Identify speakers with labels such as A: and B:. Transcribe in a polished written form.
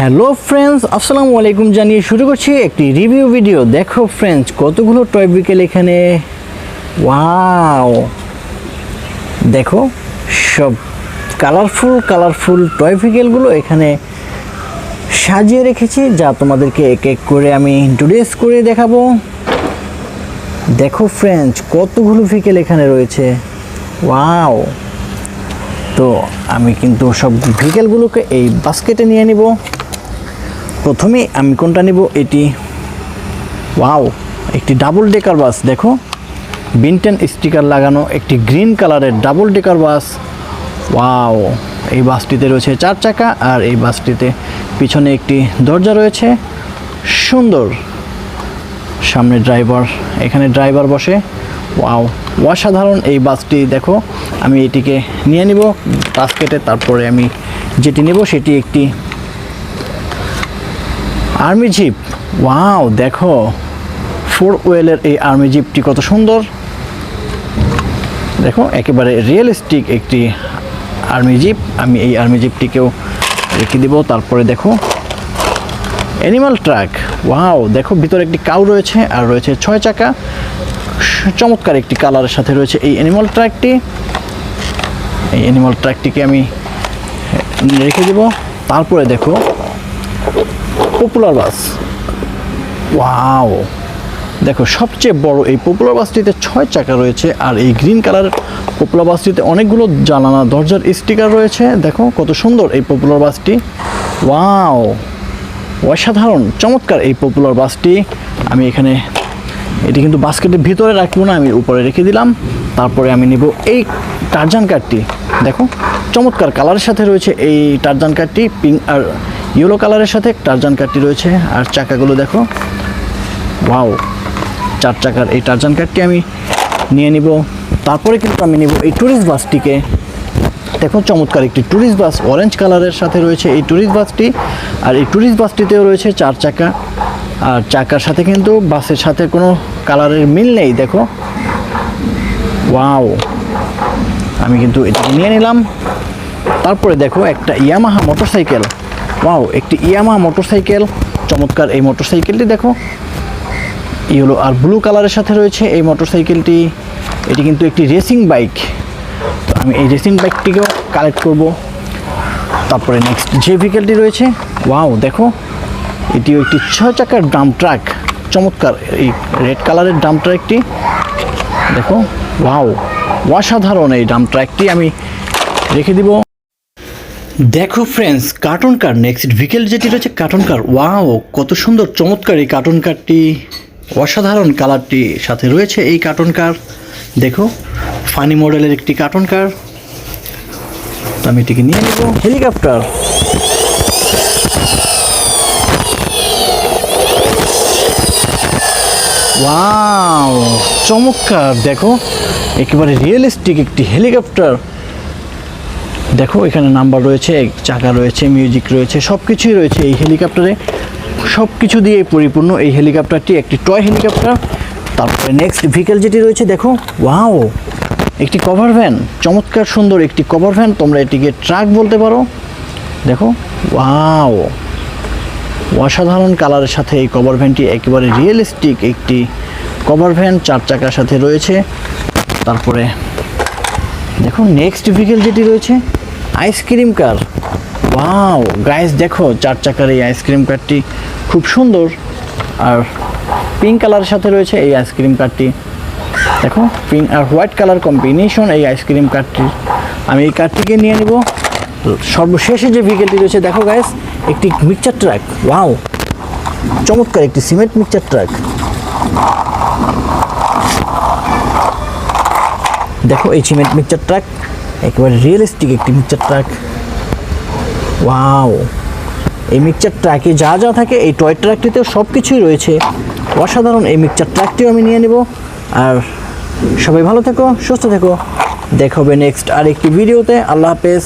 A: Hello friends, আসসালামু আলাইকুম জানিয়ে শুরু করছি একটি রিভিউ ভিডিও। দেখো ফ্রেন্ডস, কতগুলো টয় বিকেল এখানে। ওয়াও, দেখো সব কালারফুল টয় বিকেলগুলো এখানে সাজিয়ে রেখেছি, যা তোমাদেরকে এক এক করে আমি ইন্ট্রোডিউস করে দেখাবো। দেখো ফ্রেন্ডস, কতগুলো ভিকেল এখানে রয়েছে। ওয়াও, তো আমি কিন্তু সব ভিকেলগুলোকে এই বাস্কেটে নিয়ে নিব। প্রথমে আমি কোনটা নিব? এটি। ওয়াও, একটি ডাবল ডেকার বাস। দেখো, বিনটেন স্টিকার লাগানো একটি গ্রিন কালারের ডাবল ডেকার বাস। ওয়াও, এই বাসটিতে রয়েছে 4 চাকা, আর এই বাসটিতে পিছনে একটি দরজা রয়েছে। সুন্দর, সামনে ড্রাইভার, এখানে ড্রাইভার বসে। ওয়াও, অসাধারণ এই বাসটি। দেখো, আমি এটিকে নিয়ে নিব বাস্কেটে। তারপরে আমি যেটি নেব সেটি একটি আর্মি জিপ। ওয়াও, দেখো 4 হুইলের এই আর্মি জিপটি কত সুন্দর। দেখো, একেবারে রিয়েলিস্টিক একটি আর্মি জিপ। আমি এই আর্মি জিপটিকেও রেখে দিব। তারপরে দেখো অ্যানিমাল ট্রাক। ওয়াও, দেখো ভিতরে একটি কাউ রয়েছে, আর রয়েছে 6 চাকা। চমৎকার একটি কালারের সাথে রয়েছে এই অ্যানিমাল ট্রাকটি। এই অ্যানিমাল ট্রাকটিকে আমি রেখে দেব। তারপরে দেখো পপুলার বাস। ওয়াও, দেখো সবচেয়ে বড় এই পপুলার বাসটিতে 6 চাকা রয়েছে, আর এই গ্রিন কালার পপুলার বাসটিতে অনেকগুলো জানালা দরজার স্টিকার রয়েছে। দেখো কত সুন্দর এই পপুলার বাসটি। ওয়াও, অসাধারণ চমৎকার এই পপুলার বাসটি। আমি এখানে এটি কিন্তু বাস্কেটের ভিতরে রাখবো না, আমি উপরে রেখে দিলাম। তারপরে আমি নিব এই টারজান কারটি। দেখো চমৎকার কালারের সাথে রয়েছে এই টারজান কারটি, পিঙ্ক আর ইয়েলো কালারের সাথে টারজান কারটি রয়েছে। আর চাকাগুলো দেখো। ওয়াও, 4 চাকার এই টারজান কারটি আমি নিয়ে নিব। তারপরে কিন্তু আমি নিব এই ট্যুরিস্ট বাসটিকে। দেখো চমৎকার একটি ট্যুরিস্ট বাস, অরেঞ্জ কালারের সাথে রয়েছে এই ট্যুরিস্ট বাসটি। আর এই ট্যুরিস্ট বাসটিতেও রয়েছে 4 চাকা, আর চাকার সাথে কিন্তু বাসের সাথে কোনো কালারের মিল নেই। দেখো, ওয়াও, আমি কিন্তু এটাকে নিয়ে নিলাম। তারপরে দেখো একটা ইয়ামাহা মোটরসাইকেল। ওয়াও, একটি ইয়ামাহা মোটরসাইকেল। চমৎকার এই মোটরসাইকেলটি। দেখো ইয়েলো আর ব্লু কালারের সাথে রয়েছে এই মোটরসাইকেলটি। এটি কিন্তু একটি রেসিং বাইক, তো আমি এই রেসিং বাইকটিকেও কালেক্ট করব। তারপরে নেক্সট যে ভেহিকেলটি রয়েছে, ওয়াও দেখো, এটিও একটি 6 চাকার ডাম্প ট্রাক। চমৎকার এই রেড কালারের ডাম্প ট্রাকটি। দেখো, ওয়াও, অসাধারণ এই ডাম্প ট্রাকটি আমি রেখে দিব। দেখো ফ্রেন্ডস, কার্টুন কার নেক্সট ভেহিকেল যেটি রয়েছে কার্টুন কার। ওয়াও, কত সুন্দর চমৎকার এই কার্টুন কারটি। অসাধারণ কালারটি সাথে রয়েছে এই কার্টুন কার। দেখো, ফানি মডেলের একটি কার্টুন কার। আমি এটিকে নিয়ে নেব। হেলিকপ্টার। ওয়াও, চমৎকার। দেখো, একেবারে রিয়েলিস্টিক একটি হেলিকপ্টার। দেখো এখানে নাম্বার রয়েছে, চাকা রয়েছে, মিউজিক রয়েছে, সব কিছুই রয়েছে এই হেলিকপ্টারে। সব কিছু দিয়ে পরিপূর্ণ এই হেলিকপ্টারটি, একটি টয় হেলিকপ্টার। তারপরে নেক্সট ভেহিকেল যেটি রয়েছে, দেখো, ওয়াও, একটি কভার ভ্যান। চমৎকার সুন্দর একটি কভার ভ্যান, তোমরা এটিকে ট্রাক বলতে পারো। দেখো, ওয়াও, অসাধারণ কালারের সাথে এই কভার ভ্যানটি, একেবারে রিয়েলিস্টিক একটি কভার ভ্যান 4 চাকার সাথে রয়েছে। তারপরে দেখো নেক্সট ভেহিকেল যেটি রয়েছে, আইসক্রিম কার। ওয়াও গাইস, দেখো 4 চাকার এই আইসক্রিম কারটি খুব সুন্দর, আর পিঙ্ক কালারের সাথে রয়েছে এই আইসক্রিম কারটি। দেখো, পিঙ্ক আর হোয়াইট কালার কম্বিনেশন এই আইসক্রিম কারটি। আমি এই কারটিকে নিয়ে নিব। সর্বশেষে যে ভেহিকেলটি রয়েছে, দেখো গাইস, একটি মিক্সচার ট্রাক। ওয়াও, চমৎকার একটি সিমেন্ট মিক্সচার ট্রাক। দেখো এই সিমেন্ট মিক্সচার ট্রাক, একেবারে রিয়েলিস্টিক একটি মিক্সচার ট্রাক। ওয়াও, এই মিক্সচার ট্রাকে যা যা থাকে এই টয় ট্রাকটিতেও সব কিছুই রয়েছে। অসাধারণ এই মিক্সচার ট্রাকটিও আমি নিয়ে নেব। আর সবাই ভালো থেকো, সুস্থ থেকো। দেখা হবে নেক্সট আরেকটি ভিডিওতে। আল্লাহ হাফেজ।